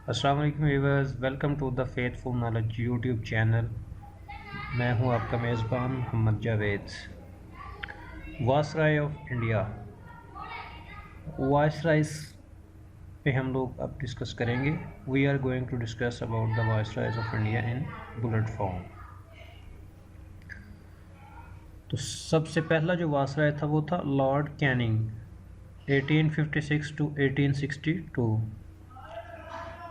अस्सलाम वालेकुम viewers, welcome to the faithful knowledge YouTube channel. मैं हूं आपका मेज़बान Mohammad Javed. Viceroy of India, viceroys पे हम लोग अब डिस्कस करेंगे। We are going to discuss about the viceroys of India in bullet form. तो सबसे पहला जो वायसराय था वो था Lord Canning, 1856 to 1862,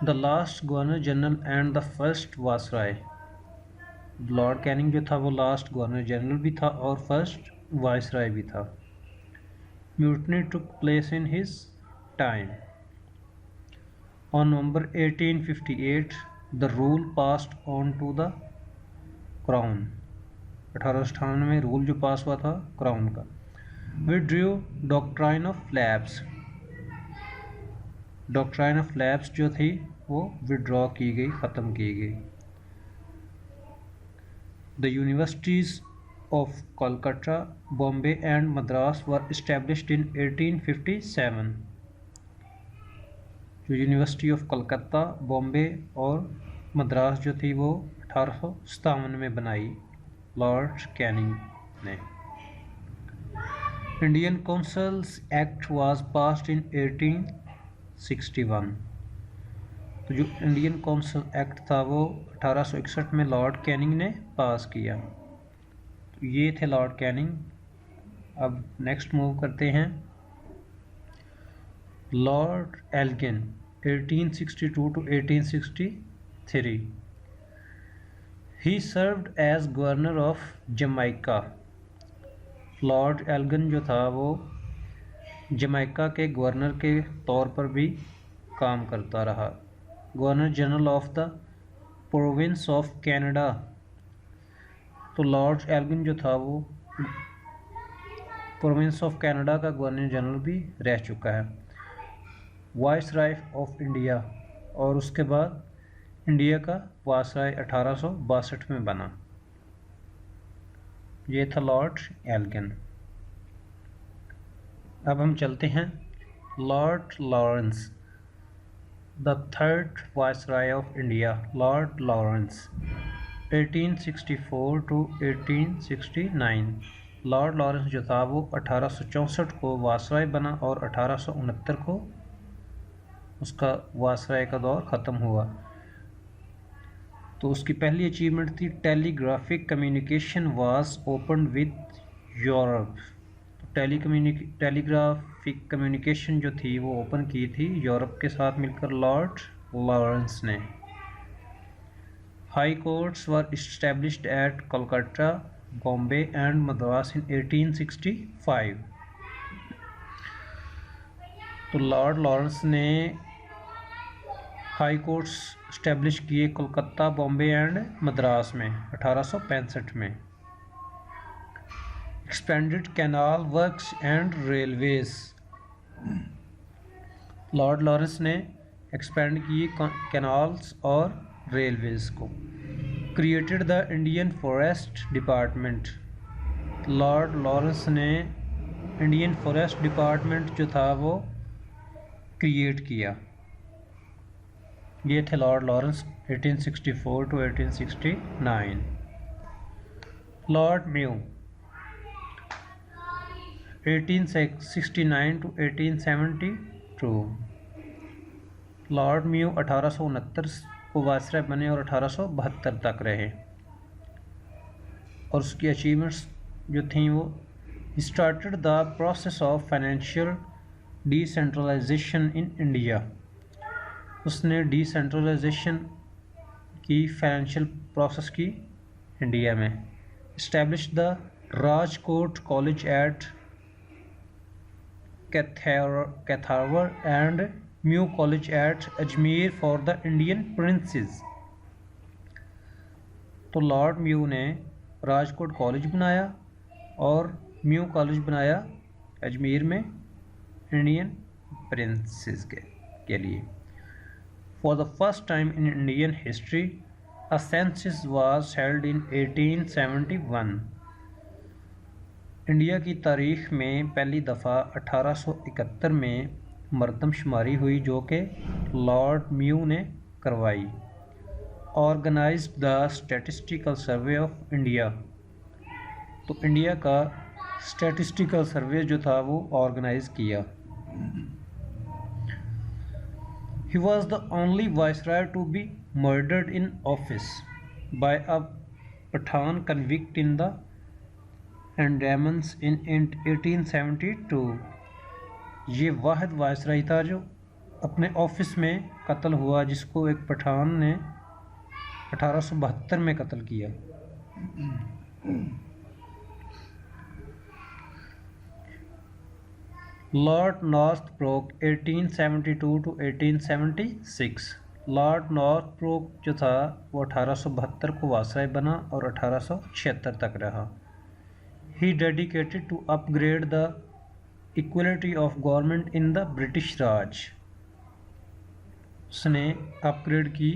the last governor general and the first viceroy. Lord Canning जो था वो लास्ट गवर्नर जनरल भी था और फर्स्ट वाइसराय भी था। Mutiny took place in his time. On November 1858 the rule passed on to the crown. 1898 में rule जो पास हुआ था क्राउन का। Withdrew doctrine of lapse. Doctrine of lapse जो थी वो विड्रॉ की गई, ख़त्म की गई। The universities of Calcutta, Bombay and Madras were established in 1857. जो यूनिवर्सिटी ऑफ कलकत्ता, बॉम्बे और मद्रास जो थी वो 1857 में बनाई लॉर्ड कैनिंग ने। Indian councils act was passed in 1861। तो जो इंडियन काउंसिल एक्ट था वो 1861 में लॉर्ड कैनिंग ने पास किया। तो ये थे लॉर्ड कैनिंग। अब नेक्स्ट मूव करते हैं। Lord Elgin, 1862 to 1863, he served as governor of Jamaica. Lord Elgin जो था वो जमाइका के गवर्नर के तौर पर भी काम करता रहा। Governor general of the province of Canada. तो लॉर्ड एल्गिन जो था वो प्रोविंस ऑफ कनाडा का गवर्नर जनरल भी रह चुका है। वाइसराय ऑफ इंडिया, और उसके बाद इंडिया का वाइसराय 1862 में बना। ये था लॉर्ड एल्गिन। अब हम चलते हैं Lord Lawrence, the third viceroy of India. Lord Lawrence, 1864 to 1869। Lord Lawrence जो था वो 1864 को वाइसराय बना और 1869 को उसका वाइसराय का दौर ख़त्म हुआ। तो उसकी पहली अचीवमेंट थी telegraphic communication was open with Europe. तो टेलीग्राफिक कम्युनिकेशन जो थी वो ओपन की थी यूरोप के साथ मिलकर लॉर्ड लॉरेंस ने। High courts were established at Calcutta, Bombay and Madras in 1865. तो लॉर्ड लॉरेंस ने हाई कोर्ट्स इस्टेब्लिश किए कोलकाता, बॉम्बे एंड मद्रास में 1865 में। Expanded canal works and railways. Lord Lawrence ने एक्सपेंड किए कैनाल्स और रेलवेज को। Created the Indian forest department. Lord Lawrence ने इंडियन फॉरेस्ट डिपार्टमेंट जो था वो क्रिएट किया। ये थे lord Lawrence 1864 to 1869। Lord Mayo, 1869 to 1872। Lord Mayo 1869 को वाइसराय बने और 1872 तक रहे। और उसकी अचीवमेंट्स जो थी वो started the process of financial decentralisation in India. उसने डिसेंट्रलाइजेशन की फाइनेंशियल प्रोसेस की इंडिया में। Establish the Rajkot college at Kathiawar and Mayo college at Ajmer for the Indian princes. तो लॉर्ड म्यू ने राजकोट कॉलेज बनाया और म्यू कॉलेज बनाया अजमेर में इंडियन प्रिंसेस के लिए। For the first time in Indian history a census was held in 1871। India की तारीख में पहली दफ़ा 1871 में मरदमशुमारी हुई जो कि लॉर्ड म्यू ने करवाई। Organised the statistical survey of India, तो इंडिया का स्टैटिस्टिकल सर्वे जो था वो ऑर्गेनाइज किया। He was the only viceroy to be murdered in office by a Pathan convict in the Andamans in 1872। ये वाहिद वायसराय था जो अपने ऑफिस में कत्ल हुआ, जिसको एक पठान ने 1872 में कत्ल किया। Lord Northbrook 1872 to 1876। Lord Northbrook जो था वो 1872 को वायसराय बना और 1876 तक रहा। He dedicated to upgrade the equality of government in the British Raj. उसने अपग्रेड की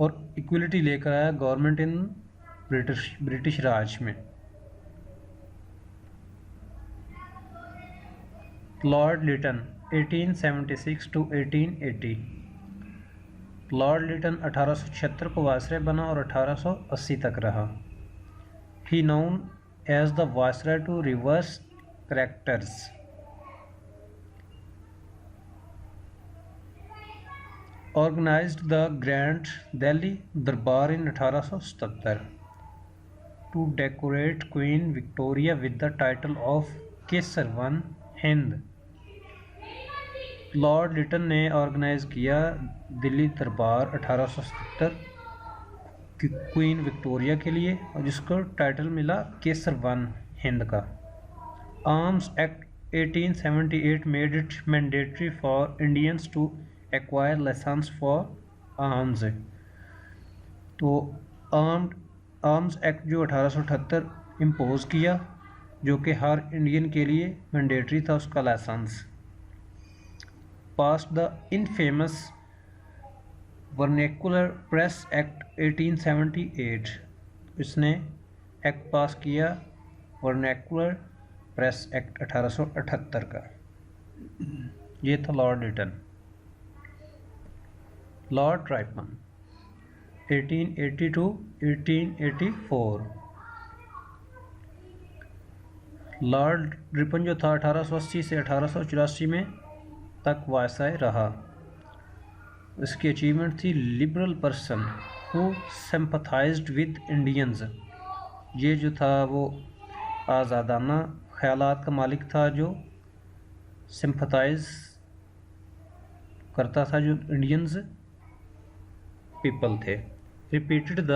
और इक्वलिटी लेकर आया गवर्नमेंट इन ब्रिटिश राज में। Lord Lytton 1876 to 1880। Lord Lytton 1876 को वायसराय बना और 1880 तक रहा। He known as the viceroy to reverse characters. Organised the grand Delhi Darbar in 1877 to decorate Queen Victoria with the title of Kaiser i Hind. Lord Lytton ने organise किया दिल्ली दरबार 1877 queen Victoria के लिए, और जिसको टाइटल मिला केसरवन हिंद का। Arms act 1878 made it mandatory for Indians to acquire licence for arms. तो आर्म्स एक्ट जो 1878 इम्पोज किया, जो कि हर इंडियन के लिए मैंडेटरी था उसका licence. passed the infamous Vernacular Press Act 1878। इसने एक्ट पास किया वर्नैकुलर प्रेस एक्ट 1878 का। ये था lord Lytton. Lord Ripon 1880 to 1884। Lord Ripon जो था 1880 से 1884 में तक वायसराय रहा। इसकी अचीवमेंट थी liberal person who sympathised with Indians. ये जो था वो आज़ादाना ख्यालात का मालिक था, जो सिंपथाइज करता था जो इंडियंस पीपल थे। Repeated the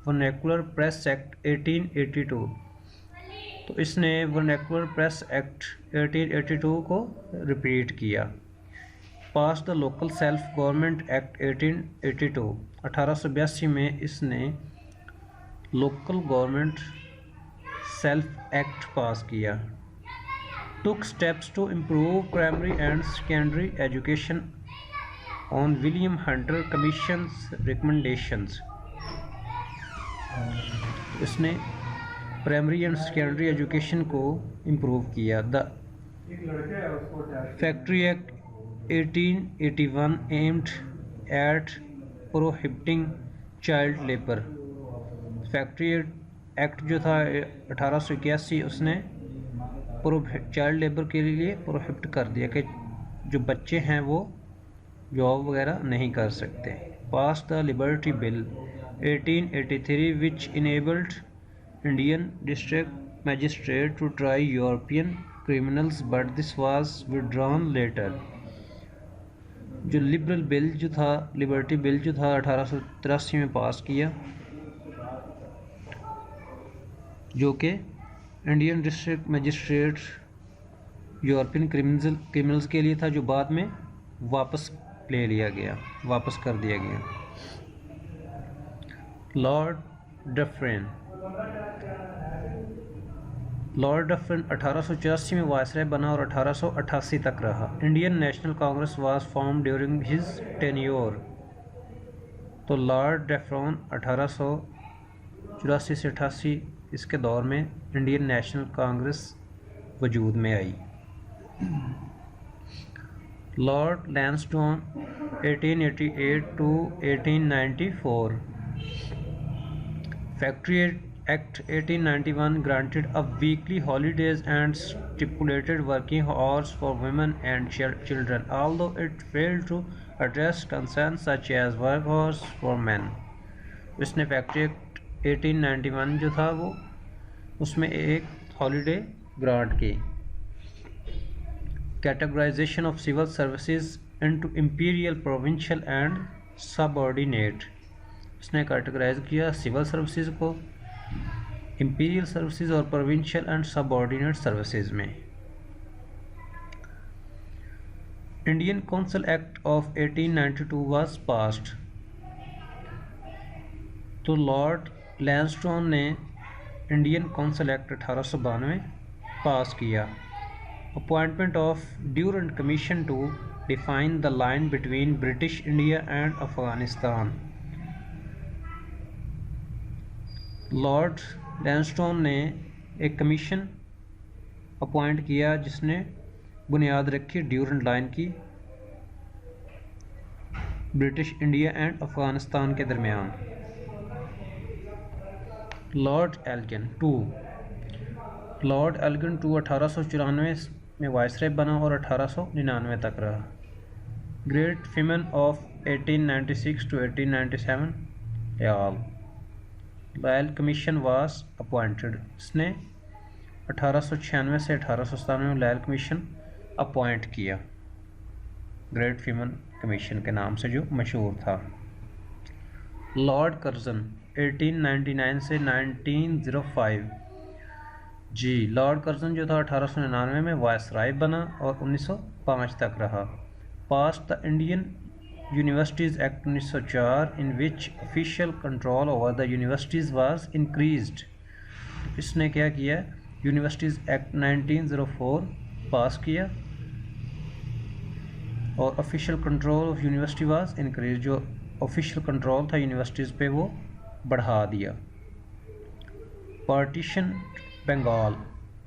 vernacular press act 1882। तो इसने वर्नैकुलर प्रेस एक्ट 1882 को रिपीट किया। Pass the local self government act 1882। 1882 में इसने local government self act pass किया। Took steps to improve primary and secondary education on William Hunter commissions recommendations. इसने primary and secondary education को improve किया। The factory act 1881 aimed at prohibiting child labour. Factory act जो था 1881 उसने child labour के लिए prohibit कर दिया कि जो बच्चे हैं वो जॉब वगैरह नहीं कर सकते। Pass the liberty bill 1883 which enabled Indian district magistrate to try European criminals, but this was withdrawn later। जो लिबरल बिल जो था, लिबर्टी बिल जो था 1883 में पास किया, जो कि Indian district magistrate European criminals के लिए था, जो बाद में वापस ले लिया गया, वापस कर दिया गया। लॉर्ड डफरेन 1884 में वायसराय बना और 1888 तक रहा। Indian national Congress was form during his tenure. तो लॉर्ड डफरेन 1884 से 88 इसके दौर में इंडियन नेशनल कांग्रेस वजूद में आई। Lord Lansdowne 1888 to 1894. Factory Act 1891 granted a weekly holidays and stipulated working hours for women and children, although it failed to address concerns such as work hours for men. इसने factory act 1891 जो था वो उसमें एक holiday grant की. Categorisation of civil services into imperial, provincial and subordinate. इसने categorise किया civil services को इंपीरियल सर्विसेज और प्रोविंशियल एंड सबऑर्डिनेट सर्विसेज में. Indian council act of 1892 was passed. तो लॉर्ड लैंसडॉन ने इंडियन काउंसिल एक्ट 1892 पास किया. Appointment of Durand commission to define the line between British India and Afghanistan. Lord Lansdowne ने एक commission appoint किया जिसने बुनियाद रखी ड्यूरेंट लाइन की ब्रिटिश इंडिया एंड अफगानिस्तान के दरमियान. Lord Elgin two. Lord Elgin two 1894 में वाइसराय बना और 1899 तक रहा. ग्रेट फिमन ऑफ 1896 टू 1897 याल. Loyal commission was appointed. इसने 1896 से 1897 में लॉयल कमीशन अपॉइंट किया ग्रेट फिमन कमीशन के नाम से जो मशहूर था. लॉर्ड कर्जन 1899 से 1905 जी. लॉर्ड कर्जन जो था 1899 में वायसराय बना और 1905 तक रहा. Pass the Indian universities act 1904 in which official control over the universities was increased. इसने क्या किया यूनिवर्सिटीज़ एक्ट 1904 पास किया और official control of university was increase. जो ऑफिशियल कंट्रोल था यूनिवर्सिटीज़ पे वो बढ़ा दिया. Partition Bengal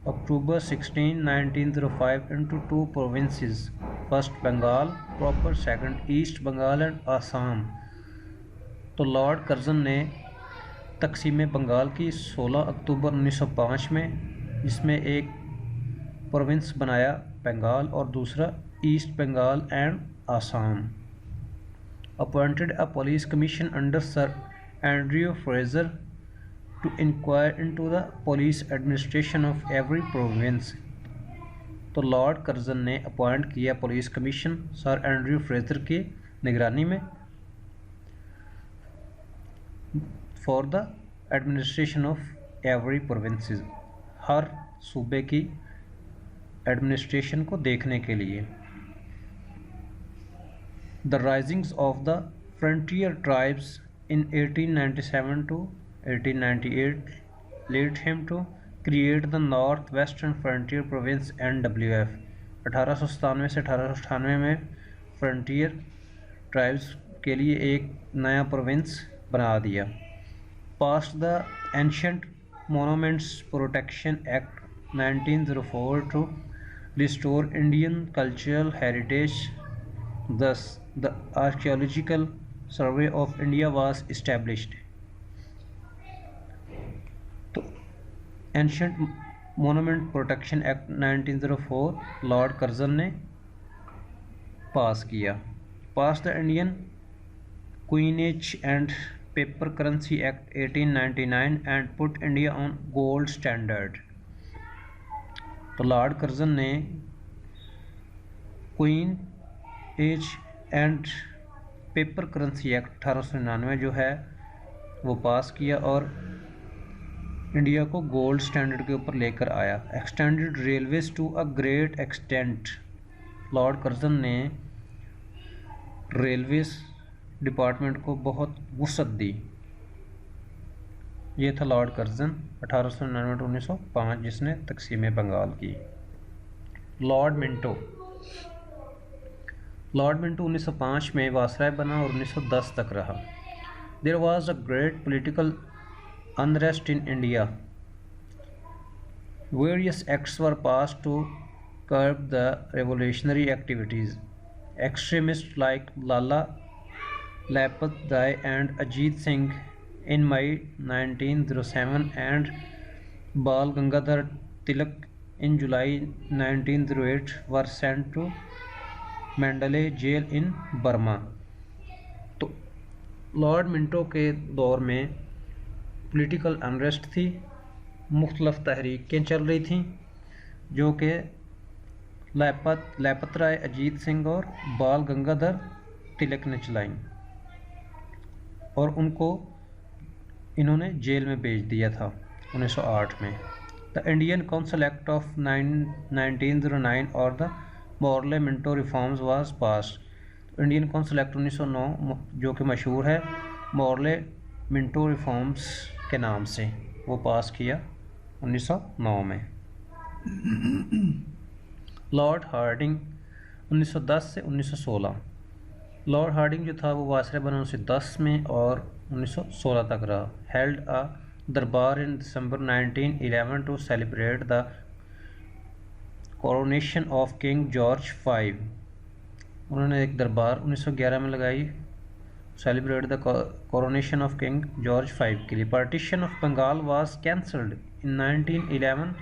October 16 1905 into 2 provinces. First Bengal proper, second east Bengal and Assam. तो लॉर्ड कर्जन ने तकसीम बंगाल की 16 अक्टूबर 1905 में, जिसमें एक प्रोविंस बनाया बंगाल और दूसरा east Bengal and Assam. Appointed a police commission under sir Andrew Fraser to inquire into the police administration of every province. तो लॉर्ड कर्जन ने अपॉइंट किया police commission sir Andrew Fraser की निगरानी में for the administration of every provinces. हर सूबे की administration को देखने के लिए. The risings of the frontier tribes in 1897 to 1898 led him to create the North Western Frontier Province NWF. 1897 से 1898 में फ्रंटियर ट्राइब्स के लिए एक नया प्रोविंस बना दिया. Pass the ancient monuments protection act 1904 to restore Indian cultural heritage. Thus the Archaeological Survey of India was established. तो ancient monument protection act 1904 Lord Curzon ने पास किया. Pass the Indian coinage and paper currency act 1899 and put India on gold standard. तो Lord Curzon ने coinage and paper currency act 1899 जो है वो पास किया और इंडिया को गोल्ड स्टैंडर्ड के ऊपर लेकर आया. Extended railways to a great extent. Lord Curzon ने रेलवेज डिपार्टमेंट को बहुत वुसअत दी. ये था लॉर्ड कर्जन 1899 1905 जिसने तकसीम बंगाल की. Lord Minto. लॉर्ड मिंटो 1905 में वायसराय बना और 1910 तक रहा. There was a great political unrest in India. Various acts were pass to curb the revolutionary activities. extremists like Lala Lapat Rai and Ajit Singh in May 1907 and Bal Gangadhar Tilak in July 1908 were sent to Mandalay jail in Burma. तो Lord Minto के दौर में political unrest थी, मुख्तलिफ तहरीकें चल रही थीं जो कि लापत राय, अजीत सिंह और बाल गंगाधर तिलक ने चलाईं और उनको इन्होंने जेल में भेज दिया था 1908 में। The Indian council act of 1909 और the Morley Minto reforms was passed. Indian council act 1909 जो कि मशहूर है मॉर्ले मिंटो रिफॉर्म्स के नाम से, वो पास किया 1909 में। लॉर्ड हार्डिंग 1910 से 1916। लॉर्ड हार्डिंग जो था वो वायसराय बना 1910 में और 1916 तक रहा। Held a durbar in December 1911 to celebrate the coronation of king George V। उन्होंने एक दरबार 1911 में लगाई celebrate the coronation of king George V के लिए। Partition of Bengal was cancelled in 1911।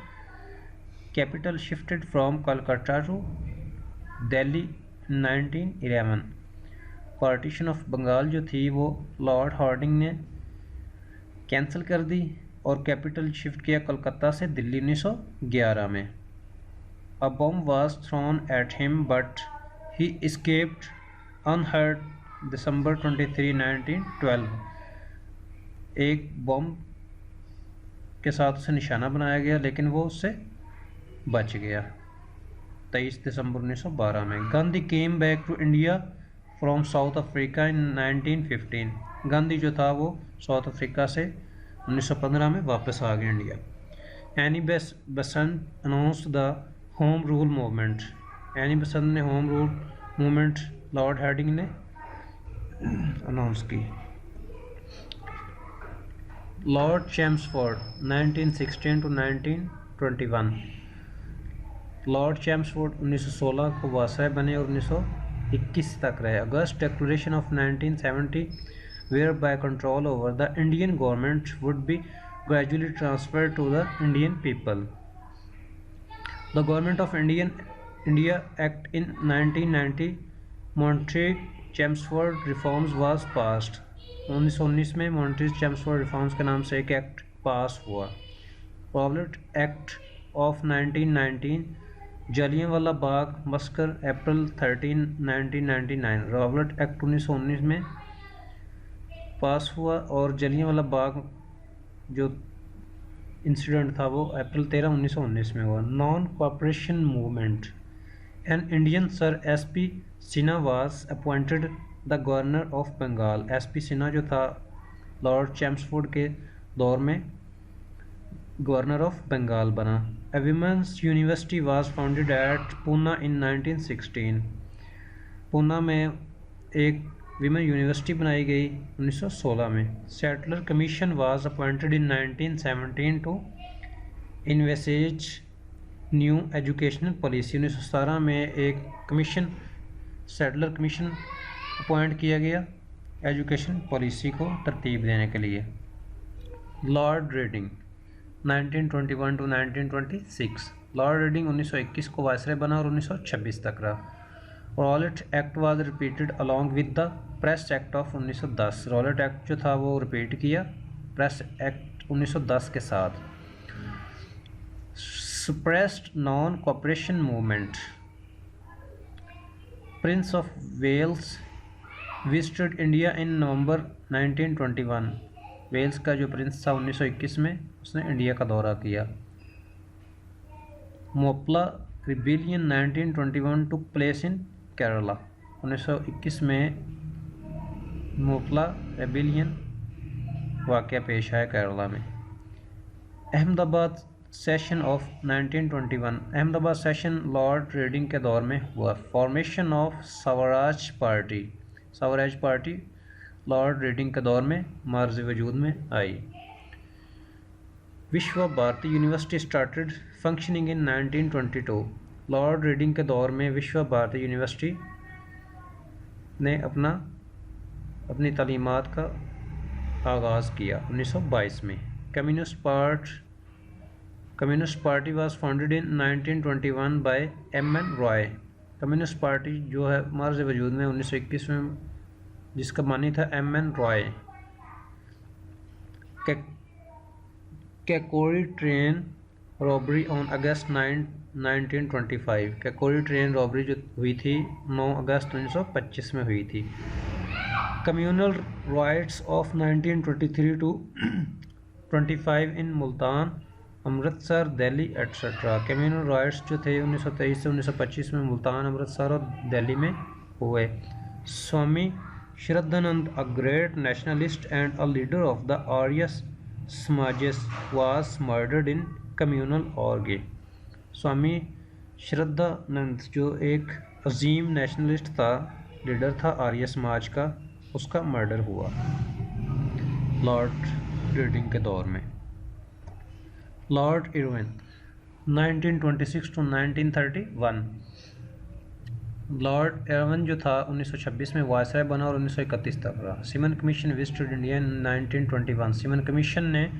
Capital shifted from Calcutta to Delhi 1911। Partition of Bengal जो थी वो लॉर्ड हार्डिंग ने कैंसिल कर दी और कैपिटल शिफ्ट किया कलकत्ता से दिल्ली 1911 में। A bomb was thrown at him but he escaped unhurt December 23, 1912। एक बॉम्ब के साथ उसे निशाना बनाया गया लेकिन वो उससे बच गया 23 दिसंबर 1912 में। Gandhi came back to India from South Africa in 1915। Gandhi जो था वो साउथ अफ्रीका से 1915 में वापस आ गया India. Annie Besant announced the home rule movement. Annie Besant ने home rule movement Lord Hardinge ने अनाउंस की। Lord Chelmsford 1916 to 1921। Lord Chelmsford 1916 को वायसराय बने और 1921 तक रहे। August declaration of 1970 whereby control over the Indian government would be gradually transferred to the Indian people. The Government of India Act in 1990 Montague-Chelmsford Reforms was passed। 1919 में Montague-Chelmsford Reforms के नाम से एक एक्ट पास हुआ। Robert act of 1919 Jallianwala Bagh massacre April 13, 1999। Robert act 1919 में पास हुआ और जलियांवाला बाग जो इंसिडेंट था वो अप्रैल 13, 1919 में हुआ। Non cooperation movement. An Indian sir SP Sinha was appointed the governor of Bengal. SP Sinha जो था लॉर्ड चैम्सफोर्ड के दौर में गवर्नर ऑफ बंगाल बना। A women's university was founded at Poona in 1916। Poona में एक विमेन यूनिवर्सिटी बनाई गई 1916 में। Sadler commission was appointed in 1917 to investigate new educational policy. 1917 में एक कमीशन सेटलर कमीशन अपॉइंट किया गया एजुकेशन पॉलिसी को तरतीब देने के लिए। Lord Reading 1921 to 1926। Lord Reading 1921 को वायसराय बना और 1926 तक रहा। Rowlatt act was repeated along with the press act of 1910। Rowlatt act जो था वो रिपीट किया प्रेस एक्ट 1910 के साथ। Suppressed non cooperation movement. Prince of Wales visited India in November 1921। Wales का जो प्रिंस था 1921 में उसने इंडिया का दौरा किया। Moplah rebellion 1921 took place in Kerala. 1921 में मोपला रेबिलियन वाक़या पेश आया केरला में। Ahmedabad session of 1921। Ahmedabad session lord Reading के दौर में हुआ। Formation of Swaraj party. Swaraj party lord Reading के दौर में मार्ज वजूद में आई। Vishwa Bharati university started functioning in 1922। Lord Reading के दौर में विश्व भारती यूनिवर्सिटी ने अपनी तालीमात का आगाज़ किया 1922 में। Communist party was founded in 1921 by M N. Roy. Communist party जो है मार्ज वजूद में 1921 में, जिसका मानी था M. N. Kakori train robbery on August 1925। Kakori train robbery जो हुई थी 9 अगस्त 1925 में हुई थी। Communal riots of 1923 to 25 in Multan, Amritsar, Delhi etcetera. Communal riots जो थे 1923 से 1925 में मुल्तान, अमृतसर और दिल्ली में हुए। Swami Shraddhanand, a great nationalist and a leader of the Arya Samajes, was murdered in communal orgy. Swami Shraddhanand जो एक अजीम नेशनलिस्ट था, लीडर था आर्य समाज का, उसका मर्डर हुआ लॉर्ड रीडिंग के दौर में। Lord Irwin 1926 to 1931। Lord Irwin जो था 1926 में वायसराय बना और 1931 तक रहा। Simon commission visited India in 1921। Simon commission ने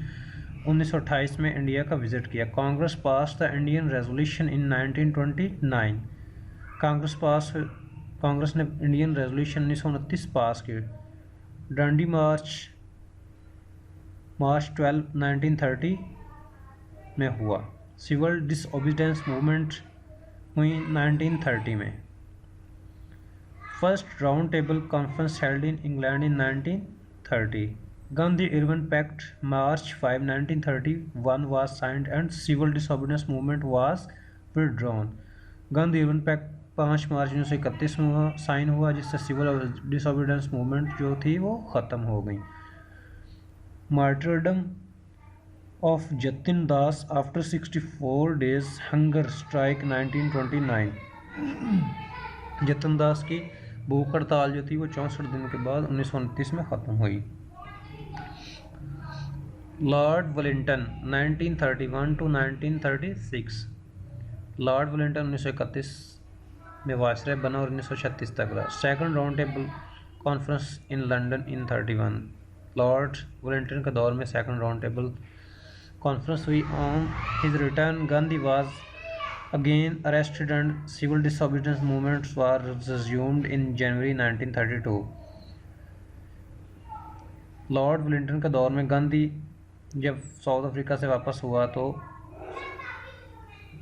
1928 में इंडिया का विजिट किया। Congress pass the Indian resolution in 1929। Congress ने इंडियन रेजोल्यूशन 1929 पास की। डांडी मार्च 12 1930 में हुआ। सिविल डिसओबीडियंस मूवमेंट हुई 1930 में। First round table conference held in England in 1930। Gandhi Irwin pact March 5 1931 was signed and civil disobedience movement was withdrawn। Gandhi Irwin pact 5 मार्च 1931 में sign हुआ, जिससे सिविल डिसोबीडियंस मूवमेंट जो थी वो ख़त्म हो गई। Martyrdom of Jatin Das after 64 days hunger strike 1929। Jatin Das की भूख हड़ताल जो थी वो 64 दिन के बाद 1929 में ख़त्म हुई। Lord Wellington 1931 to 1936। Lord Wellington 1931 में वायसराय बना और 1936 तक रहा। Second round table conference in London in 31। Lord Wellington के दौर में सेकंड राउंड टेबल कॉन्फ्रेंस हुई। On his return Gandhi was again arrested and civil disobedience movements were resumed in January 1932। Lord Wellington के दौर में गांधी जब साउथ अफ्रीका से वापस हुआ तो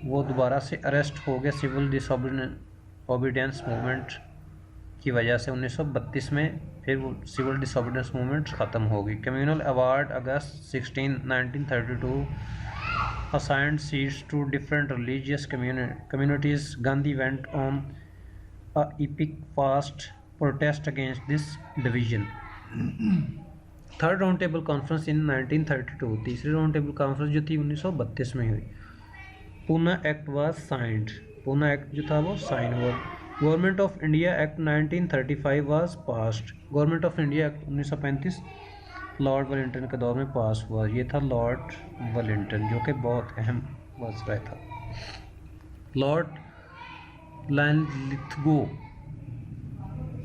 वो दोबारा से अरेस्ट हो गए सिविल डिसोबीडियंस मूवमेंट की वजह से। 1932 में फिर वो सिविल डिसोबीडियंस मूवमेंट ख़त्म हो गई। Communal award August 16 1932 assigned seats to different religious communities. Gandhi went on a epic fast protest against this division. Third round table conference इन 1932। तीसरी राउंड टेबल कॉन्फ्रेंस जो थी 1932 में हुई। Poona act was signed. Poona act जो था वो साइन हुआ। Government of India act 1935 was passed. Government of India act 1935 Lord Wellington के दौर में पास हुआ। ये था लॉर्ड वेलिंगटन जो कि बहुत अहम वायसराय था। Lord Linlithgow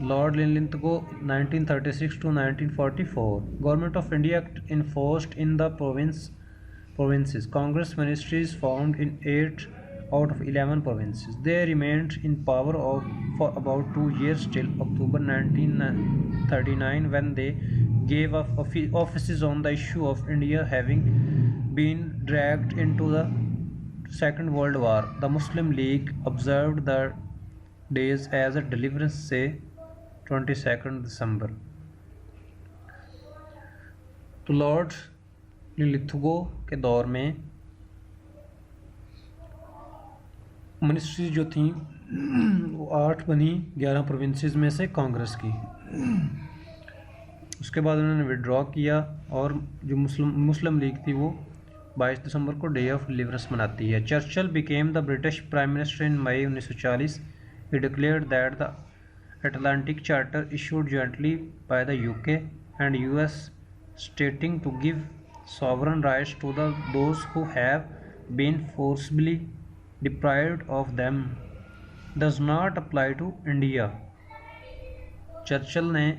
1936 to 1944। Government of India Act enforced in the provinces. Congress ministries found in 8 out of 11 provinces. They remained in power for about 2 years till October 1939 when they gave up offices on the issue of India having been dragged into the Second World War. The Muslim League observed the days as a deliverance day 22 दिसंबर। तो Lord Linlithgow के दौर में ministry जो थी वो 8 बनी 11 provinces में से कांग्रेस की। उसके बाद उन्होंने विड्रॉ किया और जो मुस्लिम लीग थी वो 22 दिसंबर को डे ऑफ डिलीवरेंस मनाती है। Churchill became the British prime minister in May 1940। He declared that the Atlantic Charter issued jointly by the UK and US stating to give sovereign rights to those who have been forcibly deprived of them does not apply to India. Churchill ने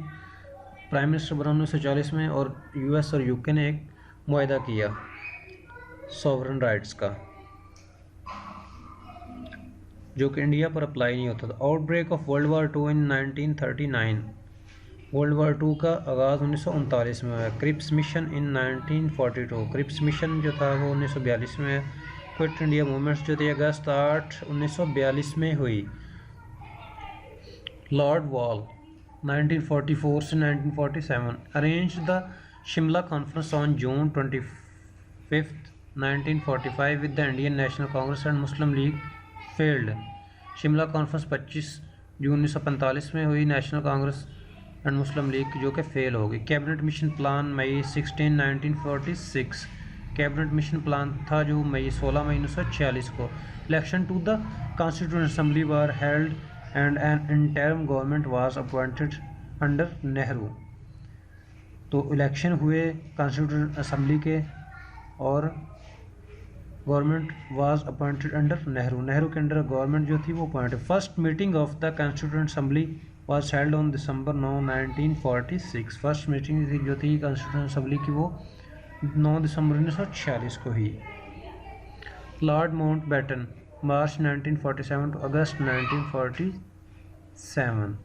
prime minister बना 1940 में और US और UK ने एक मुआहदा किया sovereign rights का, जो कि इंडिया पर अप्लाई नहीं होता था। Outbreak of world war two in 1939, world war two का आगाज़ 1939 में हुआ। Cripps mission in 1942, Cripps mission जो था वो 1942 में। क्विट इंडिया मूवमेंट्स जो थी अगस्त 8 1942 में हुई। लॉर्ड वॉल 1944 से 1947 arrange the Shimla conference on June 25 1945 with the Indian national congress and Muslim league failed. Shimla conference 25 जून 1945 में हुई national congress and Muslim league की, जो कि फेल हो गई। Cabinet mission plan May 16 1946, cabinet mission plan था जो 16 मई 1946 को। Election to the constituent assembly were held and an interim government was appointed under Nehru. तो इलेक्शन हुए कॉन्स्टिट्यूंट असेंबली के और government was appointed under Nehru, Nehru के अंडर गवर्नमेंट जो थी वो appointed. First meeting of the constituent assembly was held on December 9 1946, first meeting जो थी कॉन्स्टिट्यूंट असेंबली की वो 9 दिसंबर 1946 को ही। Lord Mountbatten March 1947 to August 1947,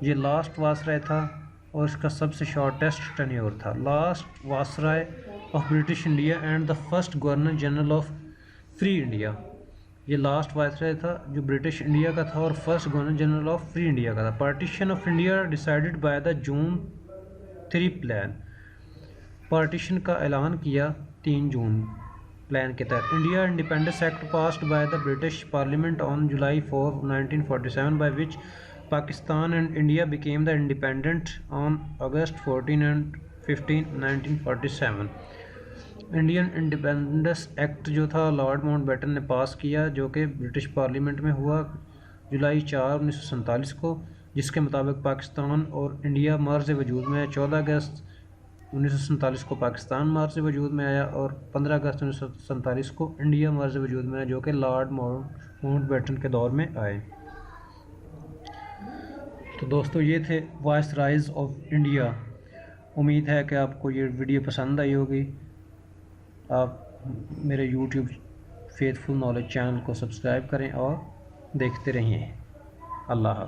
ये लास्ट वासराय था और इसका सबसे शॉर्टेस्ट टेन्योर था। Last viceroy of British India and the first governor general of free India, ये लास्ट वासराय था जो ब्रिटिश इंडिया का था और first governor general of free India का था। Partition of India decided by the June 3 plan, partition का ऐलान किया 3 जून प्लान के तहत। India independence act passed by the British parliament on July 4 1947 by which Pakistan and India became the independent on August 14 and 15 1947। Indian independence act जो था Lord Mountbatten ने pass किया, जो कि ब्रिटिश पार्लियामेंट में हुआ जुलाई 4 1947 को, जिसके मुताबिक पाकिस्तान और इंडिया मार्ज वजूद में 14 अगस्त 1947 को पाकिस्तान मार्ज वजूद में आया और 15 अगस्त 1947 को इंडिया मार्ज वजूद में आया, जो कि लॉर्ड माउंटबेटन के दौर में आए। तो दोस्तों ये थे वाइसरायज ऑफ इंडिया। उम्मीद है कि आपको ये वीडियो पसंद आई होगी। आप मेरे यूट्यूब फेथफुल नॉलेज चैनल को सब्सक्राइब करें और देखते रहिए। अल्लाह हाफ़िज़।